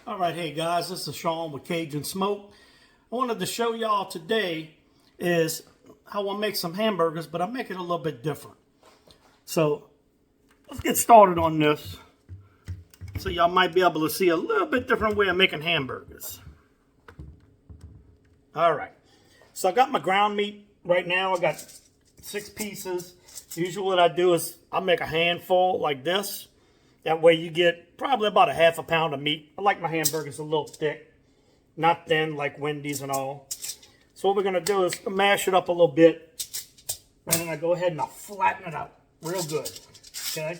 All right, hey guys, this is Sean with Cajun Smoke. I wanted to show y'all today is how I make some hamburgers, but I make it a little bit different. So let's get started on this. So y'all might be able to see a little bit different way of making hamburgers. All right, so I got my ground meat right now. I got 6 pieces. Usually what I do is I make a handful like this. That way you get probably about a half a pound of meat. I like my hamburgers a little thick, not thin like Wendy's and all. So what we're going to do is mash it up a little bit, and then I go ahead and I flatten it out real good, okay?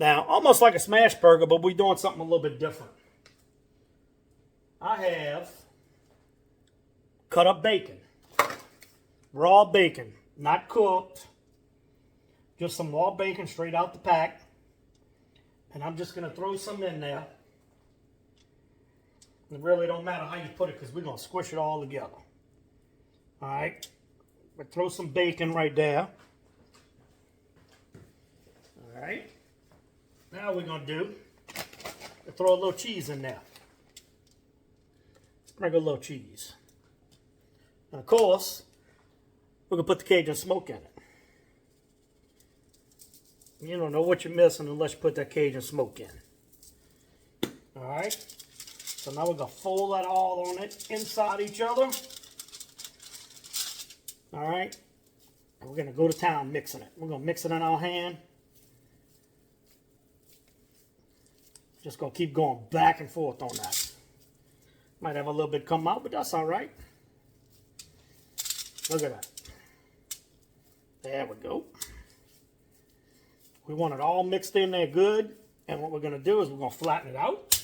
Now, almost like a smash burger, but we're doing something a little bit different. I have cut up bacon, raw bacon, not cooked, just some raw bacon straight out the pack. And I'm just going to throw some in there. It really don't matter how you put it because we're going to squish it all together. All right. We'll throw some bacon right there. All right. Now we're going to do, we'll throw a little cheese in there. Sprinkle a little cheese. And of course, we're going to put the Cajun smoke in it. You don't know what you're missing unless you put that Cajun smoke in. All right. So now we're going to fold that all on it inside each other. All right. And we're going to go to town mixing it. We're going to mix it in our hand. Just going to keep going back and forth on that. Might have a little bit come out, but that's all right. Look at that. There we go. We want it all mixed in there good. And what we're going to do is we're going to flatten it out.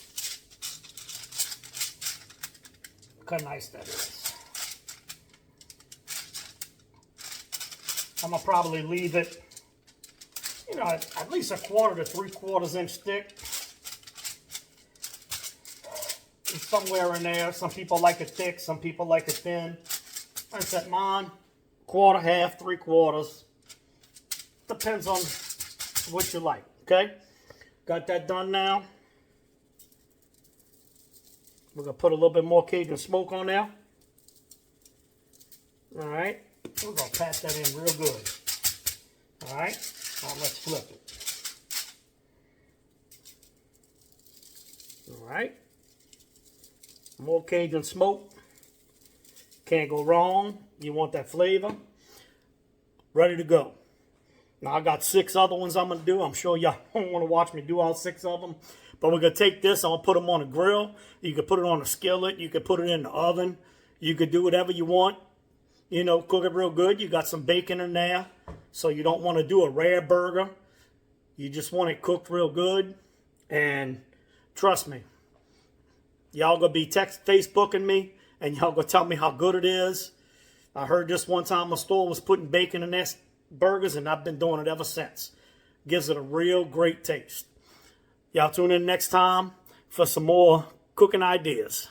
Look how nice that is. I'm going to probably leave it, you know, at least a 1/4 to 3/4 inch thick. It's somewhere in there. Some people like it thick. Some people like it thin. I said mine, 1/4, 1/2, 3/4. Depends on what you like, okay? Got that done now. We're going to put a little bit more Cajun smoke on there. All right. We're going to pat that in real good. All right. Now let's flip it. All right. More Cajun smoke. Can't go wrong. You want that flavor. Ready to go. Now, I got 6 other ones I'm going to do. I'm sure y'all don't want to watch me do all 6 of them. But we're going to take this. I'm going to put them on a grill. You could put it on a skillet. You could put it in the oven. You could do whatever you want. You know, cook it real good. You got some bacon in there. So you don't want to do a rare burger. You just want it cooked real good. And trust me, y'all going to be Facebooking me. And y'all going to tell me how good it is. I heard this one time a store was putting bacon in their burgers, and I've been doing it ever since. Gives it a real great taste. Y'all tune in next time for some more cooking ideas.